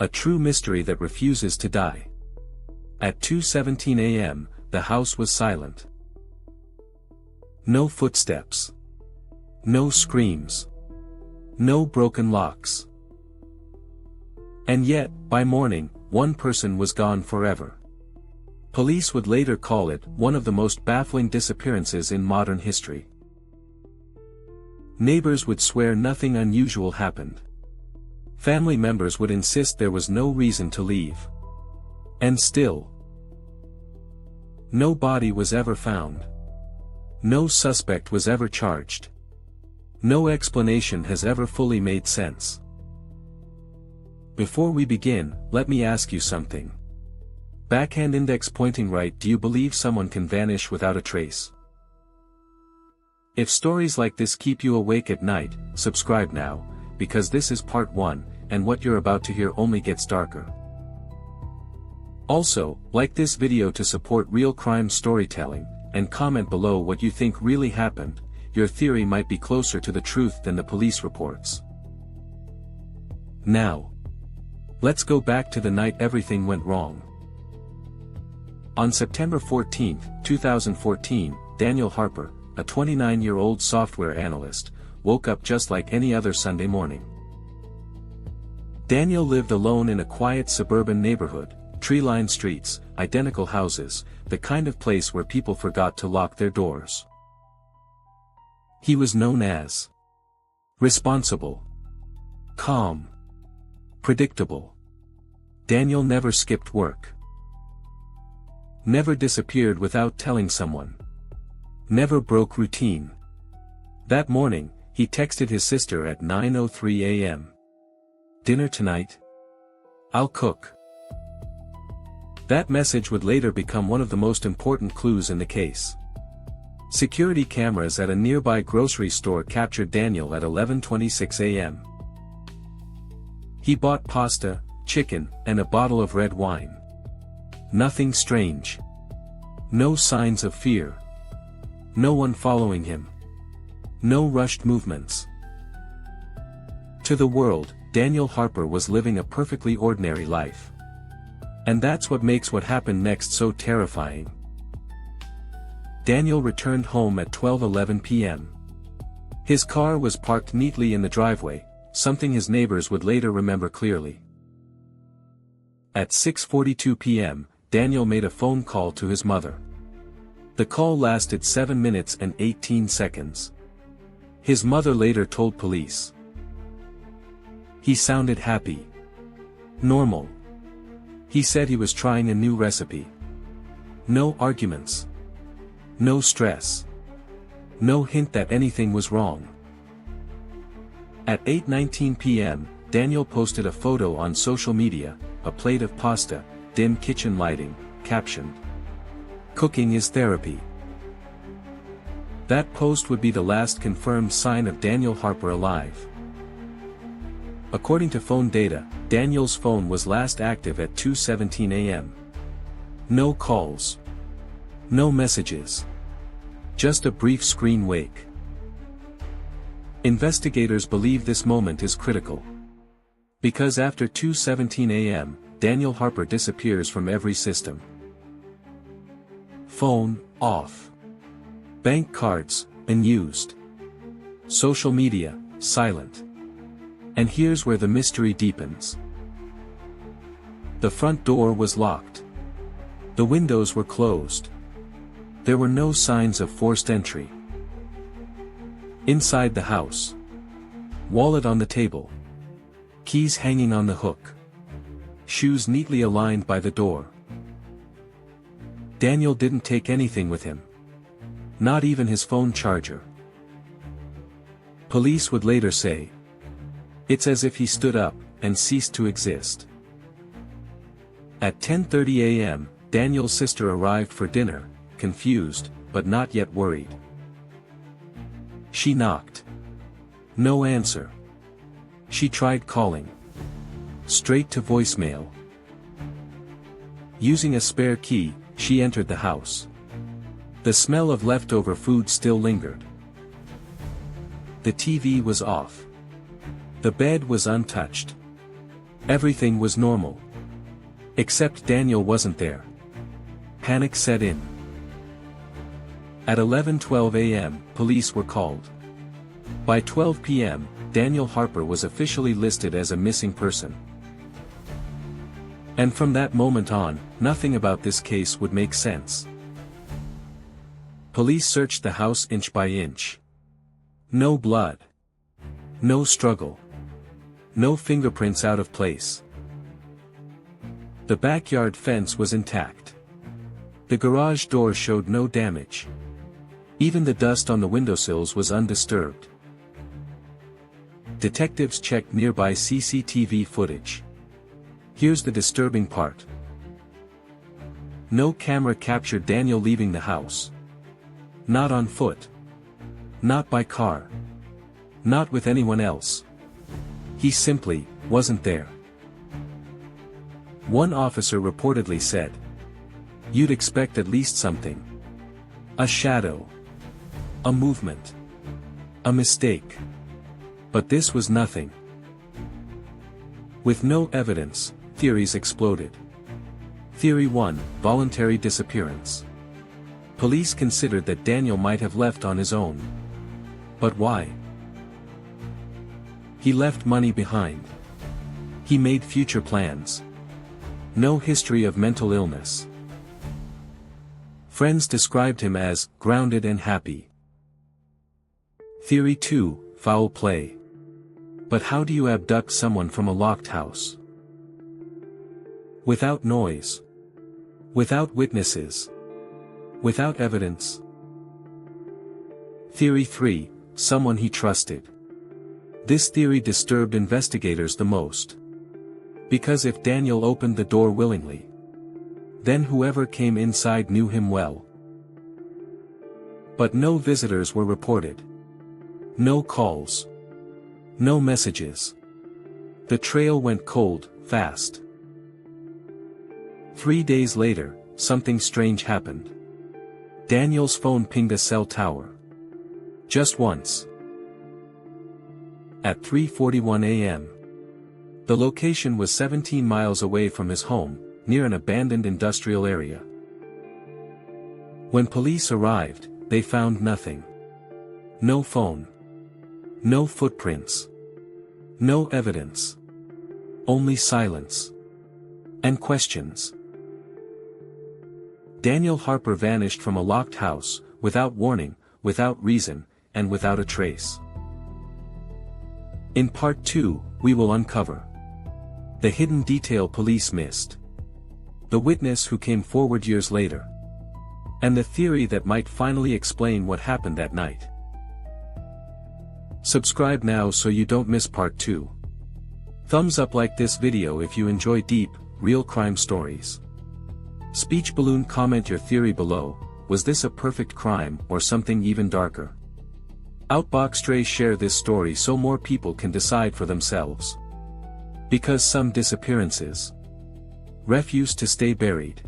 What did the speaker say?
A true mystery that refuses to die. At 2:17 a.m., the house was silent. No footsteps. No screams. No broken locks. And yet, by morning, one person was gone forever. Police would later call it one of the most baffling disappearances in modern history. Neighbors would swear nothing unusual happened. Family members would insist there was no reason to leave. And still, no body was ever found. No suspect was ever charged. No explanation has ever fully made sense. Before we begin, let me ask you something. Backhand index pointing right. Do you believe someone can vanish without a trace? If stories like this keep you awake at night, subscribe now, because this is part 1, and what you're about to hear only gets darker. Also, like this video to support real crime storytelling, and comment below what you think really happened. Your theory might be closer to the truth than the police reports. Now, let's go back to the night everything went wrong. On September 14, 2014, Daniel Harper, a 29-year-old software analyst, woke up just like any other Sunday morning. Daniel lived alone in a quiet suburban neighborhood, tree-lined streets, identical houses, the kind of place where people forgot to lock their doors. He was known as responsible, calm, predictable. Daniel never skipped work. Never disappeared without telling someone. Never broke routine. That morning, he texted his sister at 9:03 a.m. "Dinner tonight? I'll cook." That message would later become one of the most important clues in the case. Security cameras at a nearby grocery store captured Daniel at 11:26 a.m. He bought pasta, chicken, and a bottle of red wine. Nothing strange. No signs of fear. No one following him. No rushed movements. To the world, Daniel Harper was living a perfectly ordinary life. And that's what makes what happened next so terrifying. Daniel returned home at 12:11 p.m. His car was parked neatly in the driveway, something his neighbors would later remember clearly. At 6:42 p.m., Daniel made a phone call to his mother. The call lasted 7 minutes and 18 seconds. His mother later told police. He sounded happy. Normal. He said he was trying a new recipe. No arguments. No stress. No hint that anything was wrong. At 8:19 p.m., Daniel posted a photo on social media, a plate of pasta, dim kitchen lighting, captioned, "Cooking is therapy." That post would be the last confirmed sign of Daniel Harper alive. According to phone data, Daniel's phone was last active at 2:17 a.m. No calls. No messages. Just a brief screen wake. Investigators believe this moment is critical. Because after 2:17 a.m., Daniel Harper disappears from every system. Phone, off. Bank cards, unused. Social media, silent. And here's where the mystery deepens. The front door was locked. The windows were closed. There were no signs of forced entry. Inside the house. Wallet on the table. Keys hanging on the hook. Shoes neatly aligned by the door. Daniel didn't take anything with him. Not even his phone charger. Police would later say, it's as if he stood up and ceased to exist. At 10:30 a.m., Daniel's sister arrived for dinner, confused, but not yet worried. She knocked. No answer. She tried calling. Straight to voicemail. Using a spare key, she entered the house. The smell of leftover food still lingered. The TV was off. The bed was untouched. Everything was normal. Except Daniel wasn't there. Panic set in. At 11:12 a.m., police were called. By 12 p.m., Daniel Harper was officially listed as a missing person. And from that moment on, nothing about this case would make sense. Police searched the house inch by inch. No blood. No struggle. No fingerprints out of place. The backyard fence was intact. The garage door showed no damage. Even the dust on the windowsills was undisturbed. Detectives checked nearby CCTV footage. Here's the disturbing part. No camera captured Daniel leaving the house. Not on foot. Not by car. Not with anyone else. He simply wasn't there. One officer reportedly said, "You'd expect at least something. A shadow. A movement. A mistake." But this was nothing. With no evidence, theories exploded. Theory 1, voluntary disappearance. Police considered that Daniel might have left on his own. But why? He left money behind. He made future plans. No history of mental illness. Friends described him as grounded and happy. Theory 2, foul play. But how do you abduct someone from a locked house? Without noise. Without witnesses. Without evidence. Theory 3, someone he trusted. This theory disturbed investigators the most. Because if Daniel opened the door willingly, then whoever came inside knew him well. But no visitors were reported. No calls. No messages. The trail went cold, fast. 3 days later, something strange happened. Daniel's phone pinged a cell tower. Just once. At 3:41 a.m. The location was 17 miles away from his home, near an abandoned industrial area. When police arrived, they found nothing. No phone. No footprints. No evidence. Only silence. And questions. Daniel Harper vanished from a locked house, without warning, without reason, and without a trace. In part 2, we will uncover the hidden detail police missed, the witness who came forward years later, and the theory that might finally explain what happened that night. Subscribe now so you don't miss part 2. Thumbs up like this video if you enjoy deep, real crime stories. Speech balloon, comment your theory below. Was this a perfect crime or something even darker? Outbox Stray, share this story so more people can decide for themselves. Because some disappearances refuse to stay buried.